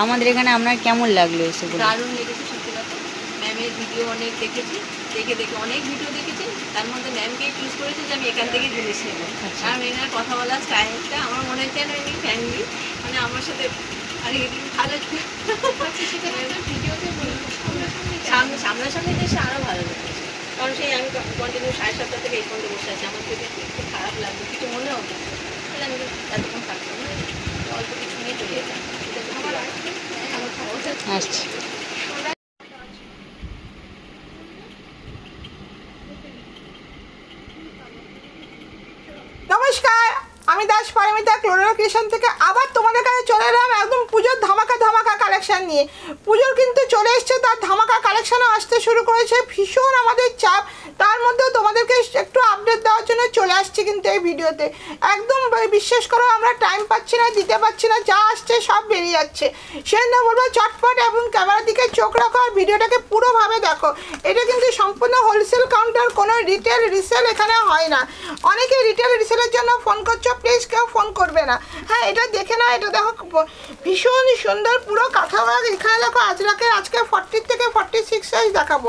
আমাদের এখানে আপনার কেমন লাগলো এসে? দারুণ লেগেছে সত্যি কথা। ম্যামের ভিডিও অনেক দেখেছি, দেখে অনেক ভিডিও দেখেছি, তার মধ্যে ম্যামকে চুজ করেছি যে আমি এখান থেকে জিনিস নেবো। আর এনার কথা বলার স্টাইলটা আমার মনে হচ্ছে যেন এমনি ফ্যামিলি, মানে আমার সাথে আর ভালো সামনাসামনি দেশে আরও ভালো লেগেছে। কারণ সেই আমি কন্টিনিউ 7:30 থেকে এই পর্যন্ত বসে আছি, আমার থেকে একটু খারাপ লাগবে, কিছু মনে হবে তাহলে আমি এতক্ষণ থাকতাম না, অল্প কিছু নিয়ে চলে যেতাম। আচ্ছা, নমস্কার, আমি দাস পারমিতা ক্লোরাল ক্রিয়েশন থেকে আবার তোমাদের কাছে চলে এলাম একদম পুজোর ধামাকা কালেকশন নিয়ে। পুজোর কিন্তু চলে এসছে, তার ধামাকা কালেকশনও আসতে শুরু করেছে। ভীষণ আমাদের চাপ, তার মধ্যেও তোমাদেরকে একটু আপডেট দেওয়ার জন্য চলে আসছি কিন্তু এই ভিডিওতে। একদম বিশ্বাস করো আমরা টাইম পাচ্ছি না, দিতে পারছি না, যা আসছে সব বেরিয়ে যাচ্ছে। সেজন্য বলবো চটপট এবং ক্যামেরার দিকে চোখ রাখো আর ভিডিওটাকে পুরোভাবে দেখো। এটা কিন্তু সম্পূর্ণ হোলসেল কাউন্টার, কোনো রিটেল রিসেল এখানে হয় না। অনেকে রিটেল রিসেলের জন্য ফোন করছো, প্লিজ কেউ ফোন করবে না। হ্যাঁ, এটা দেখে না, এটা দেখো ভীষণ সুন্দর পুরো কাঁথা ওয়ার্ক। এখানে দেখো আজকে 40 থেকে 46 সাইজ দেখাবো,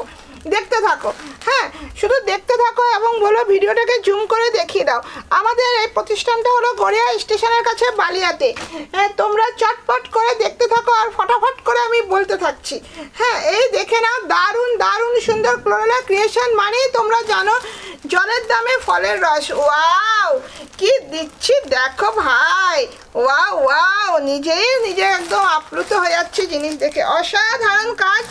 দেখতে থাকো। হ্যাঁ, শুধু দেখতে থাকো এবং বলো ভিডিওটাকে জুম করে দেখিয়ে দাও। আমাদের এই প্রতিষ্ঠানটা হলো গড়িয়া স্টেশনের কাছে বালিয়াতে। হ্যাঁ, তোমরা চটপট করে দেখতে থাকো আর ফটাফট করে আমি বলতে থাকছি। হ্যাঁ, এই দেখে নাও, দারুণ দারুণ সুন্দর ক্লোরাল ক্রিয়েশন মানেই তোমরা জানো জলের দামে ফলের রস। ওয়াও, কি দিচ্ছি দেখো ভাই, ওয়াও ওয়াও, নিজে একদম আপ্লুত হয়ে যাচ্ছে জিনিস দেখে। অসাধারণ কাজ।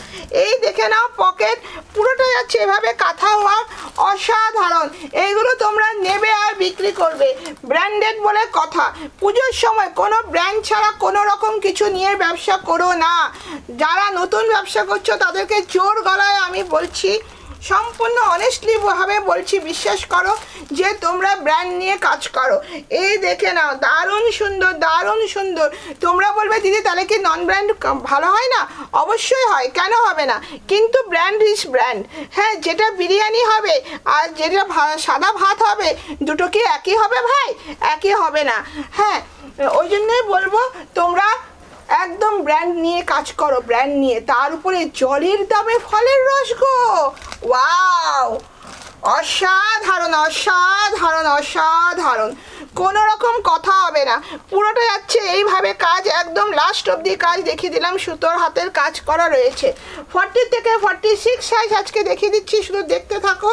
এই দেখে নাও, পকেট পুরোটা যাচ্ছে এভাবে কাঁথা ওয়ার্ক, অসাধারণ। এইগুলো তোমরা নেবে আর বিক্রি করবে, ব্র্যান্ডেড বলে কথা। পুজোর সময় কোনো ব্র্যান্ড ছাড়া কোনো রকম কিছু নিয়ে ব্যবসা করো না। যারা নতুন ব্যবসা করছো তাদেরকে জোর গলায় আমি বলছি, সম্পূর্ণ অনেস্টলি ভাবে বলছি, বিশ্বাস করো যে তোমরা ব্র্যান্ড নিয়ে কাজ করো। এই দেখে নাও, দারুণ সুন্দর দারুণ সুন্দর। তোমরা বলবে দিদি তাহলে কি নন ব্র্যান্ড ভালো হয় না? অবশ্যই হয়, কেন হবে না, কিন্তু ব্র্যান্ড ইজ ব্র্যান্ড। হ্যাঁ, যেটা বিরিয়ানি হবে আর যেটা সাদা ভাত হবে, দুটো কি একই হবে ভাই? একই হবে না। হ্যাঁ, ওই জন্যই বলবো তোমরা একদম ব্র্যান্ড নিয়ে কাজ করো, ব্র্যান্ড নিয়ে। তার উপরে জলের দামে ফলের রস গো, ওয়াও, অসাধারণ অসাধারণ অসাধারণ। কোনো রকম কথা হবে না, পুরোটা যাচ্ছে এইভাবে কাজ, একদম লাস্ট অবধি কাজ দেখিয়ে দিলাম। সুতোর হাতের কাজ করা রয়েছে। 40 থেকে 46 সাইজ আজকে দেখিয়ে দিচ্ছি, শুধু দেখতে থাকো।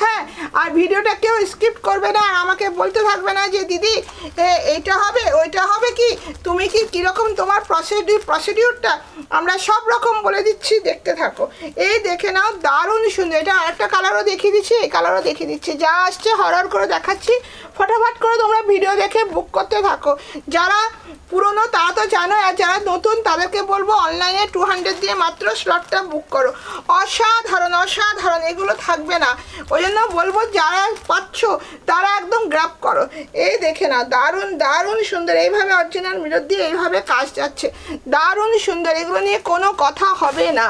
হ্যাঁ, আর ভিডিওটা কেউ স্কিপ করবে না আর আমাকে বলতে থাকবে না যে দিদি এইটা হবে ওইটা হবে, কি তুমি কি কীরকম তোমার প্রসিডিউরটা আমরা সব রকম বলে দিচ্ছি, দেখতে থাকো। এই দেখে নাও, দারুণ সুন্দর। এটা আরেকটা কালারও দেখিয়ে দিচ্ছি, এই কালারও দেখিয়ে দিচ্ছি, যা আসছে হরর করে দেখাচ্ছি। ফটাফট করে তোমরা ভিডিও দেখে বুক করতে থাকো। যারা পুরনো তারা তো জানো, আর যারা নতুন তাদেরকে বলবো অনলাইনে 200 দিয়ে মাত্র স্লটটা বুক করো। অসাধারণ অসাধারণ, এগুলো থাকবে না। ওই জন্য বলবো যারা পাচ্ছ তারা একদম গ্র্যাব করো। এই দেখে না, দারুণ দারুণ সুন্দর। এইভাবে অরিজিনাল মিরর দিয়ে এইভাবে কাজ যাচ্ছে, দারুণ সুন্দর। এগুলো নিয়ে কোনো কথা হবে না।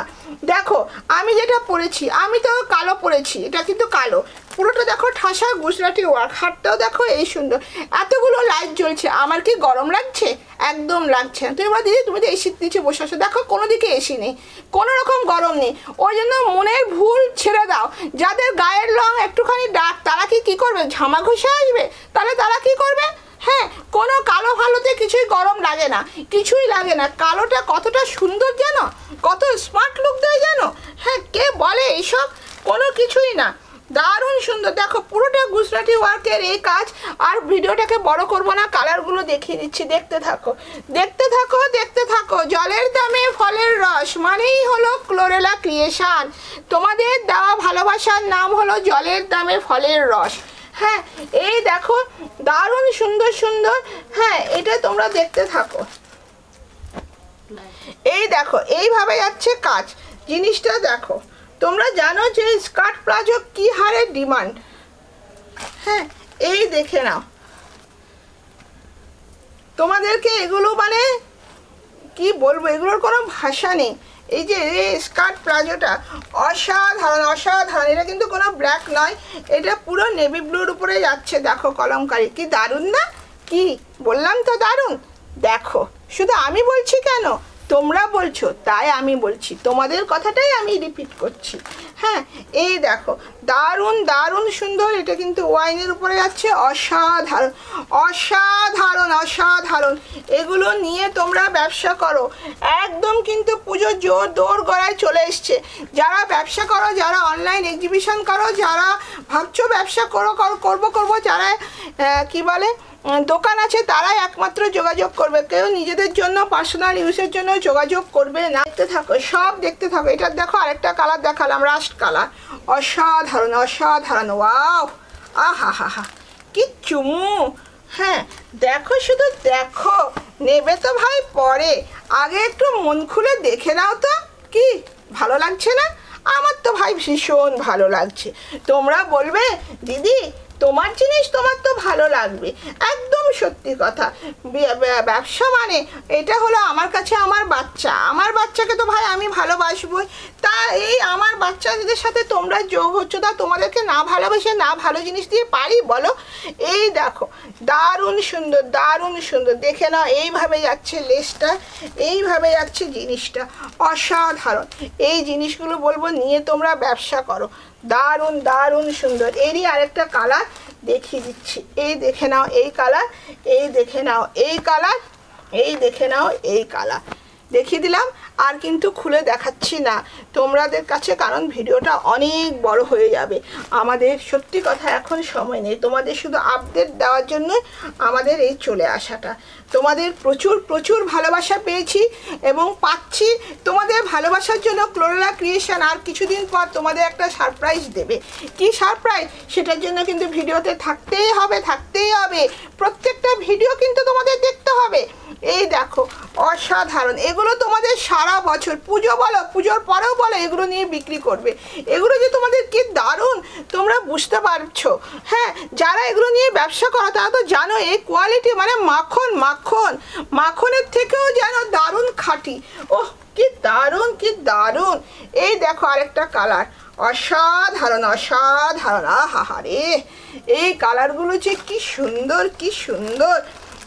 দেখো আমি যেটা পরেছি, আমি তো কালো পরেছি, এটা কিন্তু কালো পুরোটা দেখো, ঠাসা গুজরাটি ওয়ার্ক। হাতটাও দেখো এই সুন্দর, এতগুলো লাইট জ্বলছে। আমার কি গরম লাগছে? একদম লাগছে না। তুমি বলো দিদি তুমি তো এসির নিচে বসে আছো, দেখো কোনো দিকে এসি নেই, কোনো রকম গরম নেই। ওই জন্য মনের ভুল ছেড়ে দাও। যাদের গায়ের রং একটুখানি ডার্ক তারা কি করবে? ঝামা ঘষে আসবে, তাহলে তারা কি করবে? হ্যাঁ, কোনো কালো ভালোতে কিছুই গরম লাগে না, কিছুই লাগে না। কালোটা কতটা সুন্দর জানো, কত স্মার্ট লুক দেয় জানো। হ্যাঁ, কে বলে এইসব? কোনো কিছুই না, দারুণ সুন্দর। দেখো পুরোটা গুজরাটি ওয়ার্কের এই কাজ। আর ভিডিওটাকে বড় করব না, কালারগুলো দেখিয়ে দিচ্ছি, দেখতে থাকো দেখতে থাকো দেখতে থাকো। জলের দামে ফলের রস মানেই হলো ক্লোরেলা ক্রিয়েশন। তোমাদের দেওয়া ভালোবাসার নাম হলো জলের দামে ফলের রস। হ্যাঁ, এই দেখো দারুণ সুন্দর সুন্দর। হ্যাঁ, এটা তোমরা দেখতে থাকো। এই দেখো এইভাবে যাচ্ছে কাজ, জিনিসটা দেখো। তোমরা জানো যে স্কার্ট প্লাজো কি হারে ডিমান্ড। হ্যাঁ, এই দেখে নাও, তোমাদেরকে এগুলো মানে কি বলবো, এগুলোর কোনো ভাষা নেই। এই যে স্কার্ট প্লাজোটা অসাধারণ অসাধারণ। এটা কিন্তু কোনো ব্ল্যাক নয়, এটা পুরো নেভি ব্লুর উপরে যাচ্ছে। দেখো কলমকারি, কি দারুণ না? কি বললাম তো দারুণ। দেখো, শুধু আমি বলছি কেন, তোমরা বলছো তাই আমি বলছি, তোমাদের কথাটাই আমি রিপিট করছি। হ্যাঁ, এই দেখো দারুণ দারুণ সুন্দর, এটা কিন্তু ওয়াইনের উপরে যাচ্ছে, অসাধারণ অসাধারণ অসাধারণ। এগুলো নিয়ে তোমরা ব্যবসা করো, একদম কিন্তু পুজো জোর দৌড় গড়ায় চলে এসছে। যারা ব্যবসা করো, যারা অনলাইন এক্সিবিশন করো, যারা ভাবছো ব্যবসা করবো, যারা কি বলে দোকান আছে, তারাই একমাত্র যোগাযোগ করবে। কেউ নিজেদের জন্য পার্সোনাল ইউজের জন্য যোগাযোগ করবে না। দেখতে থাকো, সব দেখতে থাকো। এটা দেখো, আরেকটা কালার দেখালাম, রাস্ট কালার, অসাধারণ অসাধারণ। ওয়াও, আহা হা হা, কি চুমু। হ্যাঁ দেখো, শুধু দেখো, নেবে তো ভাই পরে, আগে একটু মন খুলে দেখে নাও তো। কি ভালো লাগছে না? আমার তো ভাই ভীষণ ভালো লাগছে। তোমরা বলবে দিদি তোমার জিনিস তোমার তো ভালো লাগবে, একদম সত্যি কথা। ব্যবসা মানে এটা হলো আমার কাছে আমার বাচ্চা, আমার বাচ্চাকে তো ভাই আমি ভালোবাসবই। তা এই আমার বাচ্চাদের সাথে তোমরা যোগ হচ্ছ, তা তোমাদেরকে না ভালোবেসে না ভালো জিনিস দিয়ে পারি বলো? এই দেখো দারুণ সুন্দর দারুণ সুন্দর, দেখে নাও, এইভাবে যাচ্ছে লেসটা, এইভাবে যাচ্ছে জিনিসটা, অসাধারণ। এই জিনিসগুলো বলবো নিয়ে তোমরা ব্যবসা করো, দারুণ দারুণ সুন্দর। এরই আরেকটা কালার দেখিয়ে দিচ্ছি, এই দেখে নাও এই কালার, এই দেখে নাও এই কালার, এই দেখে নাও এই কালার, দেখিয়ে দিলাম। আর কিন্তু খুলে দেখাচ্ছি না তোমাদের কাছে, কারণ ভিডিওটা অনেক বড় হয়ে যাবে। আমাদের সত্যি কথা এখন সময় নেই, তোমাদের শুধু আপডেট দেওয়ার জন্য আমাদের এই চলে আসাটা। তোমাদের প্রচুর প্রচুর ভালোবাসা পেয়েছি এবং পাচ্ছি। তোমাদের ভালোবাসার জন্য ক্লোরেলা ক্রিয়েশন আর কিছুদিন পর তোমাদের একটা সারপ্রাইজ দেবে। কি সারপ্রাইজ, সেটার জন্য কিন্তু ভিডিওতে থাকতেই হবে, থাকতেই হবে। প্রত্যেকটা ভিডিও কিন্তু তোমাদের দেখতে হবে। এই দেখো অসাধারণ, এগুলো তোমাদের সারা বছর, পুজো বলো, পুজোর পরেও বলো, এগুলো নিয়ে বিক্রি করবে। এগুলো যে তোমাদের কি দারুণ তোমরা বুঝতে পারছো। হ্যাঁ, যারা এগুলো নিয়ে ব্যবসা করো তারা তো জানো এই কোয়ালিটি মানে মাখন মাখন, মাখনের থেকেও যেন দারুণ খাঁটি। ওহ কি দারুণ কি দারুণ। এই দেখো আরেকটা কালার, অসাধারণ অসাধারণ। আহা রে, এই কালারগুলো যে কি সুন্দর কি সুন্দর,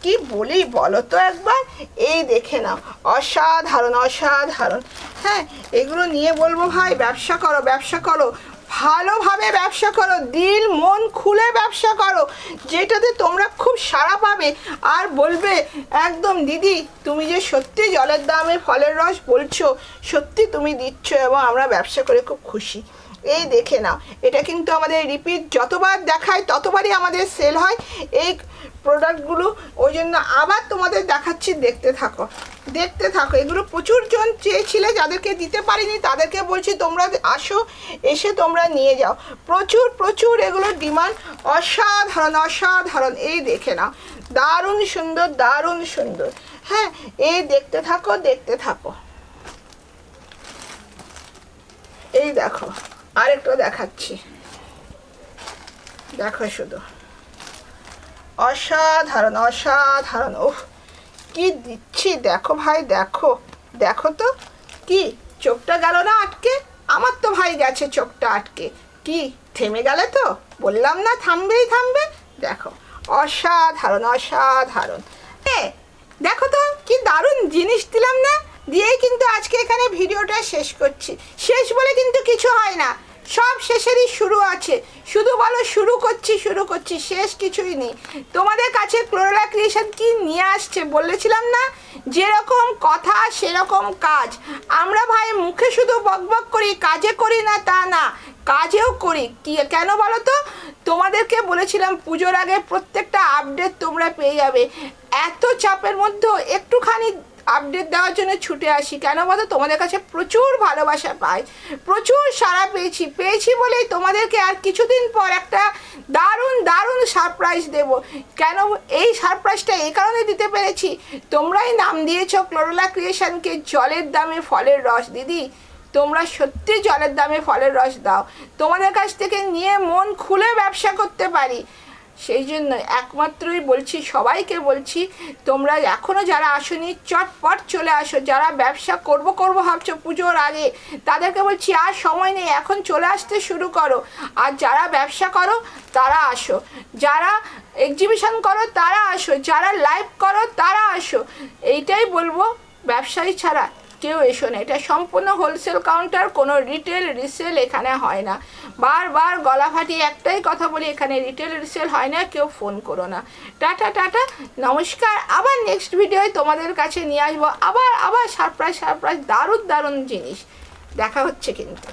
কি বলি বলো তো একবার। এই দেখে নাও, অসাধারণ অসাধারণ। হ্যাঁ, এগুলো নিয়ে বলবো ভাই ব্যবসা করো, ব্যবসা করো, ভালোভাবে ব্যবসা করো, দিল মন খুলে ব্যবসা করো, যেটাতে তোমরা খুব সাড়া পাবে। আর বলবে একদম দিদি তুমি যে সত্যি জলের দামে ফলের রস বলছো, সত্যি তুমি দিচ্ছ এবং আমরা ব্যবসা করে খুব খুশি। এই দেখে নাও, এটা কিন্তু আমাদের রিপিট যতবার দেখায় ততবারই আমাদের সেল হয় এই প্রোডাক্টগুলো। ওই জন্য আবার তোমাদের দেখাচ্ছি, দেখতে থাকো দেখতে থাকো। এগুলো প্রচুর জন চেয়েছিলে, যাদেরকে দিতে পারিনি তাদেরকে বলছি তোমরা আসো, এসে তোমরা নিয়ে যাও। প্রচুর প্রচুর এগুলোর ডিমান্ড, অসাধারণ অসাধারণ। এই দেখে নাও, দারুণ সুন্দর দারুণ সুন্দর। হ্যাঁ, এই দেখতে থাকো দেখতে থাকো। এই দেখো আরেকটা দেখাচ্ছি, দেখো শুধু অসাধারণ অসাধারণ। ওহ কি দিচ্ছি দেখো ভাই, দেখো দেখো তো, কি চোখটা গেল না আটকে? আমার তো ভাই গেছে চোখটা আটকে। কি থেমে গেলে তো? বললাম না থামবেই থামবে। দেখো অসাধারণ অসাধারণ। দেখো তো কি দারুণ জিনিস দিলাম না? দিয়েই কিন্তু আজকে এখানে ভিডিওটা শেষ করছি। শেষ বলে কিন্তু কিছু হয় না, সব শেষেরই শুরু আছে। শুধু বলো শুরু করছি শুরু করছি, শেষ কিছুই নেই। তোমাদের কাছে ক্লোরেলা ক্রিয়েশন কি নিয়ে আসছে বলেছিলাম না, যেরকম কথা সেরকম কাজ। আমরা ভাই মুখে শুধু বকবক করি, কাজে করি না তা না, কাজেও করি। কি কেন বলো তো? তোমাদেরকে বলেছিলাম পুজোর আগে প্রত্যেকটা আপডেট তোমরা পেয়ে যাবে। এত চাপের মধ্যেও একটুখানি আপডেট দেওয়ার জন্য ছুটে আসি। কেন বলো? তোমাদের কাছে প্রচুর ভালোবাসা পাই, প্রচুর সাড়া পেয়েছি বলেই তোমাদেরকে আর কিছুদিন পর একটা দারুণ দারুণ সারপ্রাইজ দেব। কেন এই সারপ্রাইজটা এই কারণে দিতে পেরেছি, তোমরাই নাম দিয়েছো ক্লোরেলা ক্রিয়েশনকে জলের দামে ফলের রস। দিদি তোমরা সত্যি জলের দামে ফলের রস দাও, তোমাদের কাছ থেকে নিয়ে মন খুলে ব্যবসা করতে পারি। সেই জন্য একমাত্রই বলছি, সবাইকে বলছি, তোমরা এখনও যারা আসোনি চটপট চলে আসো। যারা ব্যবসা করব ভাবছো পুজোর আগে, তাদেরকে বলছি আর সময় নেই, এখন চলে আসতে শুরু করো। আর যারা ব্যবসা করো তারা আসো, যারা এক্সিবিশন করো তারা আসো, যারা লাইভ করো তারা আসো। এইটাই বলবো, ব্যবসায়ী ছাড়া কেউ এসো না, এটা সম্পূর্ণ হোলসেল কাউন্টার, কোনো রিটেল রিসেল এখানে হয় না। বারবার গলা ফাটিয়ে একটাই কথা বলি, এখানে রিটেল রিসেল হয় না, কেউ ফোন করো না। টাটা টাটা, নমস্কার। আবার নেক্সট ভিডিওয় তোমাদের কাছে নিয়ে আসবো আবার সারপ্রাইজ দারুণ জিনিস দেখা হচ্ছে কিন্তু।